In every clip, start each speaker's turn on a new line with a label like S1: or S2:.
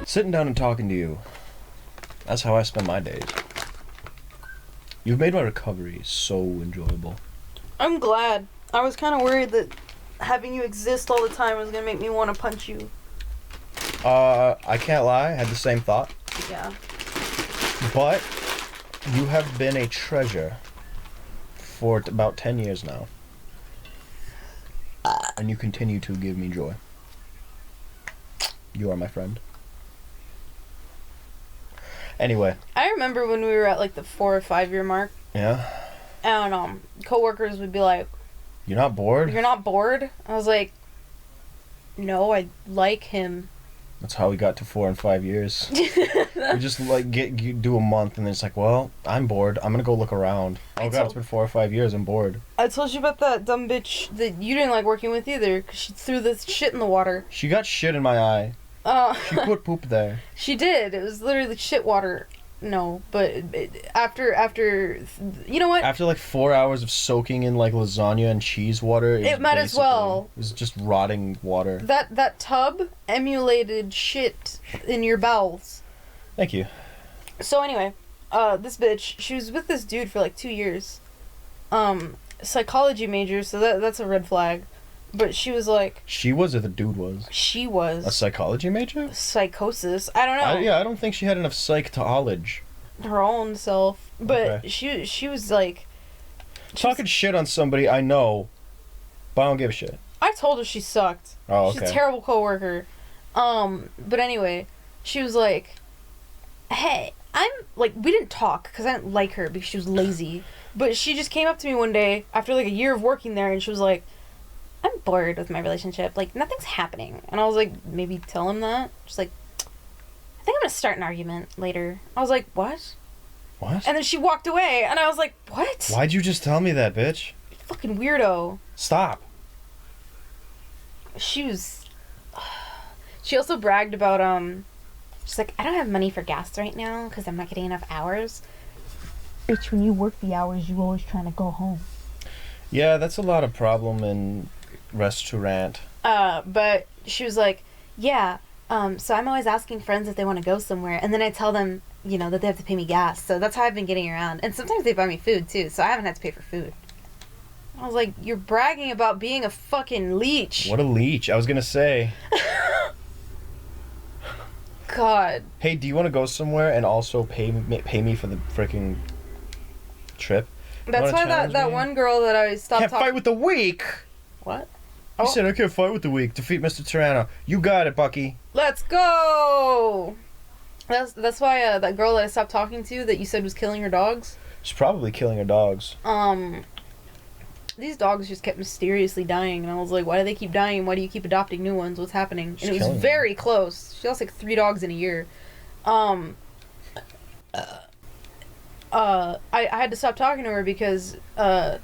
S1: Sitting down and talking to you. That's how I spend my days. You've made my recovery so enjoyable.
S2: I'm glad. I was kind of worried that having you exist all the time was gonna make me want to punch you.
S1: I can't lie, I had the same thought.
S2: Yeah.
S1: But you have been a treasure for about 10 years now. And you continue to give me joy. You are my friend. Anyway.
S2: I remember when we were at like the 4 or 5 year mark.
S1: Yeah?
S2: And coworkers would be like,
S1: You're not bored?
S2: "You're not bored?" I was like, "No, I like him."
S1: That's how we got to 4 and 5 years. We just like you do a month and then it's like, well, I'm bored. I'm gonna go look around. Oh god, it's been 4 or 5 years. I'm bored.
S2: I told you about that dumb bitch that you didn't like working with either, because she threw this shit in the water.
S1: She got shit in my eye. She put poop there.
S2: She did. It was literally shit water. No, but after you know what?
S1: After like 4 hours of soaking in like lasagna and cheese water,
S2: it might as well.
S1: It was just rotting water.
S2: That tub emulated shit in your bowels.
S1: Thank you.
S2: So anyway, this bitch, she was with this dude for like 2 years. Psychology major, so that's a red flag. But she was like...
S1: She was or the dude was?
S2: She was.
S1: A psychology major?
S2: Psychosis. I don't know.
S1: I don't think she had enough psych-knowledge.
S2: Her own self. But okay. she was like...
S1: Talking shit on somebody I know, but I don't give a shit.
S2: I told her she sucked.
S1: Oh, okay.
S2: She's a terrible coworker. But anyway, she was like... Hey, I'm... Like, we didn't talk, because I didn't like her, because she was lazy. But she just came up to me one day, after like a year of working there, and she was like... I'm bored with my relationship. Like, nothing's happening. And I was like, maybe tell him that. She's like, I think I'm gonna start an argument later. I was like, what?
S1: What?
S2: And then she walked away, and I was like, what?
S1: Why'd you just tell me that, bitch?
S2: You fucking weirdo.
S1: Stop.
S2: She was... She also bragged about, she's like, I don't have money for gas right now, because I'm not getting enough hours. Bitch, when you work the hours, you always trying to go home.
S1: Yeah, that's a lot of problem in... Restaurant.
S2: But she was like, yeah, so I'm always asking friends if they want to go somewhere, and then I tell them, you know, that they have to pay me gas, so that's how I've been getting around, and sometimes they buy me food, too, so I haven't had to pay for food. I was like, you're bragging about being a fucking leech.
S1: What a leech, I was gonna say.
S2: God.
S1: Hey, do you want to go somewhere and also pay me for the freaking trip?
S2: That's why that one girl that I stopped
S1: Can't fight with the weak!
S2: What?
S1: You said I can't fight with the weak. Defeat Mr. Tyranno. You got it, Bucky.
S2: Let's go! That's why that girl that I stopped talking to that you said was killing her dogs.
S1: She's probably killing her dogs.
S2: These dogs just kept mysteriously dying, and I was like, why do they keep dying? Why do you keep adopting new ones? What's happening? And it was very close. She lost like 3 dogs in a year. I had to stop talking to her because I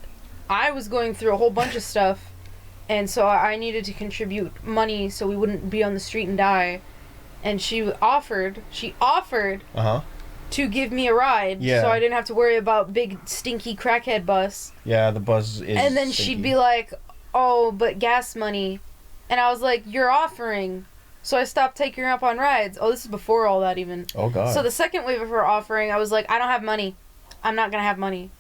S2: was going through a whole bunch of stuff. And so I needed to contribute money so we wouldn't be on the street and die. And she offered to give me a ride so I didn't have to worry about big stinky crackhead bus.
S1: Yeah, the bus is
S2: And then
S1: stinky.
S2: she'd be like, oh, but gas money. And I was like, you're offering. So I stopped taking her up on rides. Oh, this is before all that even.
S1: Oh, God.
S2: So the second wave of her offering, I was like, I don't have money. I'm not going to have money.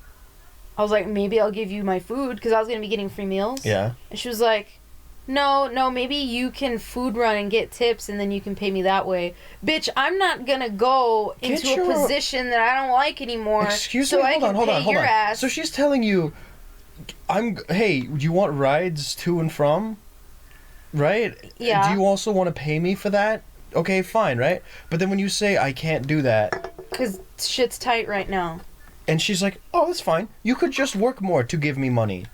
S2: I was like, maybe I'll give you my food, because I was going to be getting free meals.
S1: Yeah.
S2: And she was like, no, maybe you can food run and get tips, and then you can pay me that way. Bitch, I'm not going to go into a position that I don't like anymore.
S1: Excuse me, hold on.
S2: Ass.
S1: So she's telling you, hey, do you want rides to and from? Right?
S2: Yeah.
S1: Do you also want to pay me for that? Okay, fine, right? But then when you say, I can't do that.
S2: Because shit's tight right now.
S1: And she's like, oh, that's fine. You could just work more to give me money.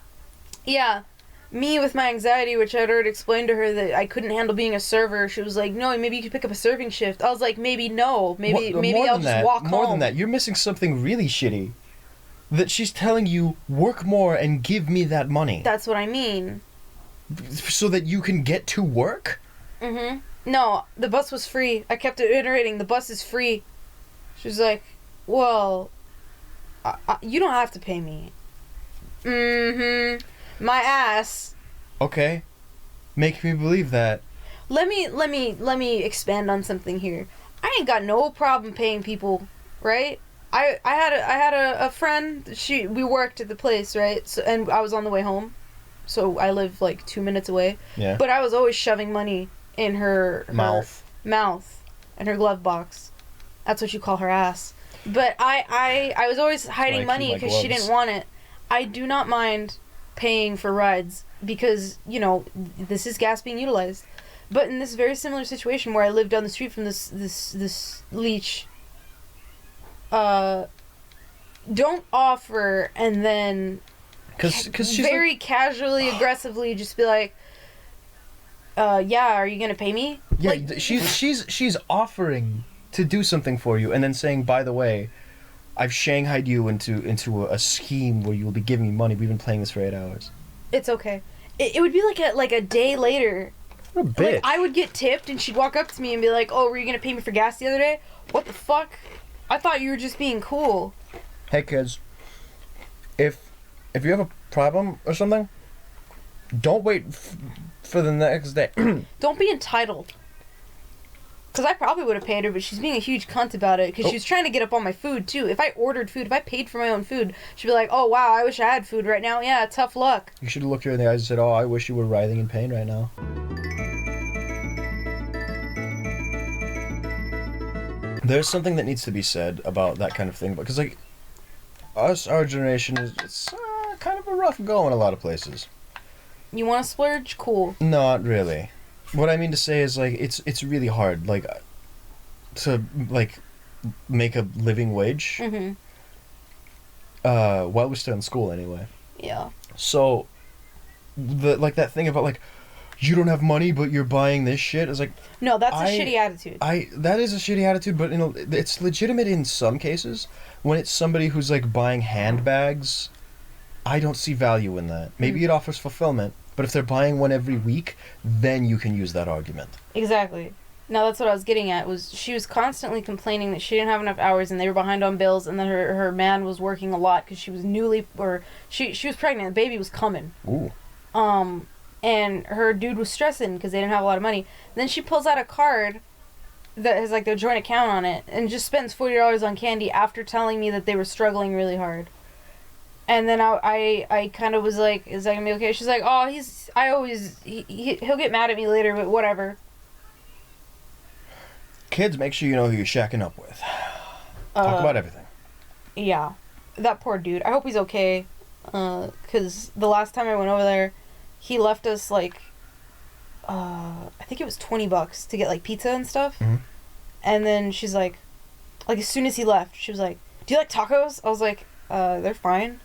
S2: Yeah. Me with my anxiety, which I'd already explained to her that I couldn't handle being a server. She was like, no, maybe you could pick up a serving shift. I was like, maybe no. Maybe I'll just walk home.
S1: More than that. You're missing something really shitty. That she's telling you, work more and give me that money.
S2: That's what I mean.
S1: So that you can get to work?
S2: Mm-hmm. No, the bus was free. I kept iterating, the bus is free. She was like, well... you don't have to pay me. Mm-hmm. My ass.
S1: Okay. Make me believe that.
S2: Let me expand on something here. I ain't got no problem paying people, right? I had a friend. We worked at the place, right? So, and I was on the way home, so I live like 2 minutes away.
S1: Yeah.
S2: But I was always shoving money in her mouth and her glove box. That's what you call her ass. But I was always hiding money because she didn't want it. I do not mind paying for rides because, you know, this is gas being utilized. But in this very similar situation where I lived down the street from this leech, don't offer and then
S1: cause she's
S2: very casually, aggressively just be like, yeah, are you gonna pay me?
S1: Yeah,
S2: like,
S1: she's offering to do something for you and then saying, by the way, I've shanghaied you into a scheme where you will be giving me money. We've been playing this for 8 hours.
S2: It's okay. It would be like a day later.
S1: What a bitch.
S2: Like, I would get tipped and she'd walk up to me and be like, oh, were you gonna pay me for gas the other day? What the fuck? I thought you were just being cool.
S1: Hey kids, if you have a problem or something, don't wait for the next day.
S2: Don't be entitled. Because I probably would have paid her, but she's being a huge cunt about it. Because she was trying to get up on my food, too. If I ordered food, if I paid for my own food, she'd be like, oh, wow, I wish I had food right now. Yeah, tough luck.
S1: You should have looked her in the eyes and said, oh, I wish you were writhing in pain right now. There's something that needs to be said about that kind of thing. Because, like, our generation, it's kind of a rough go in a lot of places.
S2: You want to splurge? Cool.
S1: Not really. What I mean to say is, like, it's really hard, like, to, like, make a living wage.
S2: Mm-hmm.
S1: While we're still in school, anyway.
S2: Yeah.
S1: So, that thing about, like, you don't have money, but you're buying this shit, is like...
S2: No, that's a shitty attitude.
S1: That is a shitty attitude, but, you know, it's legitimate in some cases. When it's somebody who's, like, buying handbags, I don't see value in that. Maybe it offers fulfillment. But if they're buying one every week, then you can use that argument. Exactly.
S2: No, that's what I was getting at. Was she was constantly complaining that she didn't have enough hours and they were behind on bills, and then her man was working a lot because she was she was pregnant. The baby was coming.
S1: Ooh.
S2: And her dude was stressing because they didn't have a lot of money. Then she pulls out a card that has like their joint account on it and just spends $40 on candy after telling me that they were struggling really hard. And then I kind of was like, is that gonna be okay? She's like, oh, he'll get mad at me later, but whatever.
S1: Kids, make sure you know who you're shacking up with. Talk about everything.
S2: Yeah. That poor dude. I hope he's okay. Because the last time I went over there, he left us, like, I think it was $20 to get, like, pizza and stuff.
S1: Mm-hmm.
S2: And then she's like, as soon as he left, she was like, do you like tacos? I was like, they're fine.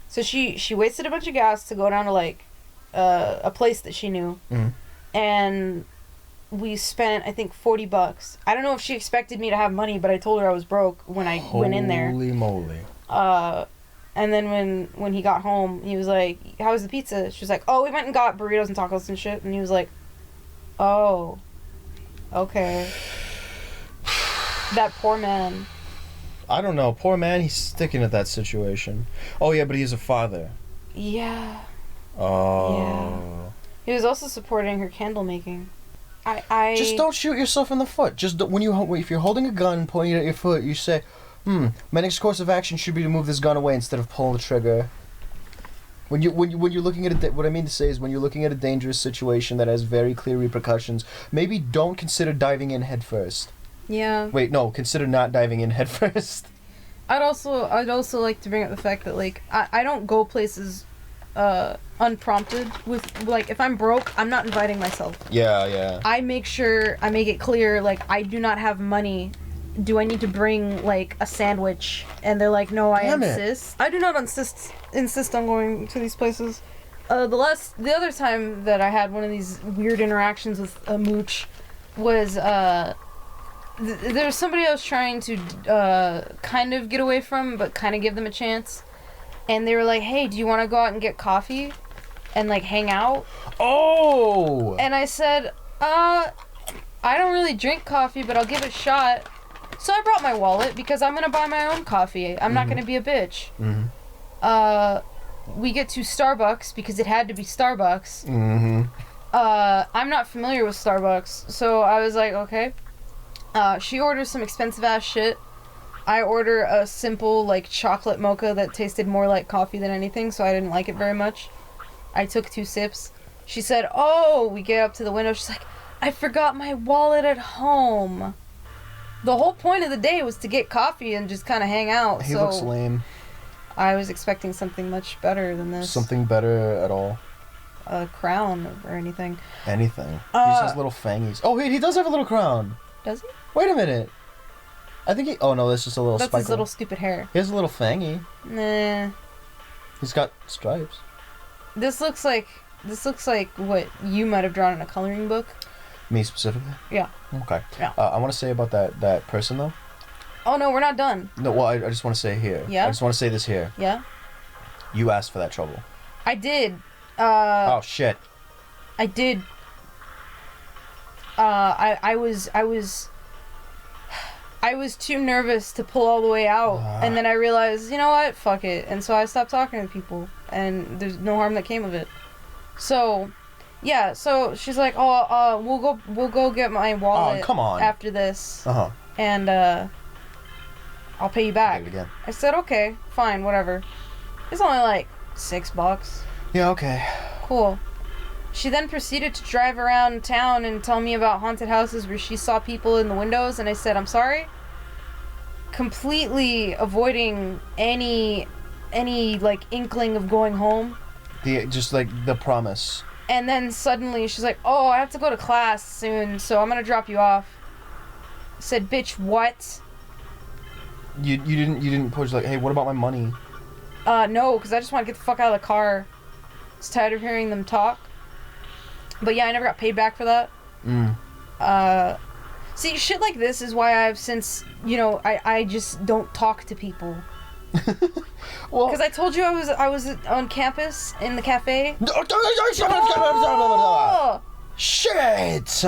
S2: So she wasted a bunch of gas to go down to, like, a place that she knew.
S1: Mm-hmm.
S2: And we spent, I think, $40. I don't know if she expected me to have money, but I told her I was broke when I went in there.
S1: Holy moly.
S2: And then when he got home, he was like, how was the pizza? She was like, oh, we went and got burritos and tacos and shit. And he was like, oh, okay. That poor man.
S1: I don't know. Poor man, he's sticking at that situation. Oh, yeah, but he's a father.
S2: Yeah.
S1: Oh.
S2: Yeah. He was also supporting her candle making. I
S1: just don't shoot yourself in the foot. Just don't, if you're holding a gun pointing it at your foot, you say, my next course of action should be to move this gun away instead of pull the trigger. When you're looking at what I mean to say is when you're looking at a dangerous situation that has very clear repercussions, maybe don't consider diving in head first.
S2: Yeah.
S1: Wait, no, consider not diving in head first.
S2: I'd also like to bring up the fact that, like, I don't go places unprompted with, like, if I'm broke, I'm not inviting myself.
S1: Yeah.
S2: I make it clear, like, I do not have money. Do I need to bring, like, a sandwich? And they're like, no, I insist. I do not insist on going to these places. The other time that I had one of these weird interactions with a mooch was, there was somebody I was trying to kind of get away from, but kind of give them a chance. And they were like, hey, do you want to go out and get coffee? And, like, hang out?
S1: Oh!
S2: And I said, I don't really drink coffee, but I'll give it a shot. So I brought my wallet because I'm going to buy my own coffee. I'm not going to be a bitch.
S1: Mm-hmm.
S2: We get to Starbucks because it had to be Starbucks.
S1: Mm-hmm.
S2: I'm not familiar with Starbucks, so I was like, okay. She orders some expensive ass shit. I order a simple, like, chocolate mocha that tasted more like coffee than anything, so I didn't like it very much. I took 2 sips. She said, oh, we get up to the window. She's like, I forgot my wallet at home. The whole point of the day was to get coffee and just kind of hang out.
S1: He looks lame.
S2: I was expecting something much better than this.
S1: Something better at all.
S2: A crown or anything.
S1: Anything. He just has little fangies. Oh, he does have a little crown.
S2: Does he?
S1: Wait a minute. I think he... Oh, no, that's just a little
S2: That's
S1: spike.
S2: his little stupid hair.
S1: He has a little fangy.
S2: Nah.
S1: He's got stripes.
S2: This looks like what you might have drawn in a coloring book.
S1: Me specifically?
S2: Yeah.
S1: Okay.
S2: Yeah.
S1: I want to say about that person, though.
S2: Oh, no, we're not done.
S1: No, well, I just want to say here.
S2: Yeah?
S1: I just want to say this here.
S2: Yeah?
S1: You asked for that trouble.
S2: I did.
S1: Oh, shit.
S2: I did. I was too nervous to pull all the way out, and then I realized, you know what, fuck it, and so I stopped talking to people, and there's no harm that came of it. So, yeah, so she's like, oh, we'll go get my wallet
S1: come on.
S2: after this,
S1: Uh-huh.
S2: and I'll pay you back.
S1: Get it again.
S2: I said, okay, fine, whatever. It's only like $6.
S1: Yeah, okay.
S2: Cool. She then proceeded to drive around town and tell me about haunted houses where she saw people in the windows, and I said, I'm sorry? Completely avoiding any like inkling of going home.
S1: Just like the promise.
S2: And then suddenly she's like, oh, I have to go to class soon, so I'm gonna drop you off. I said, bitch, what?
S1: You didn't push like, hey, what about my money?
S2: No, because I just want to get the fuck out of the car. I was tired of hearing them talk. But yeah, I never got paid back for that. See, shit like this is why I've since, I just don't talk to people.
S1: Well,
S2: because I told you I was on campus in the cafe.
S1: Shit!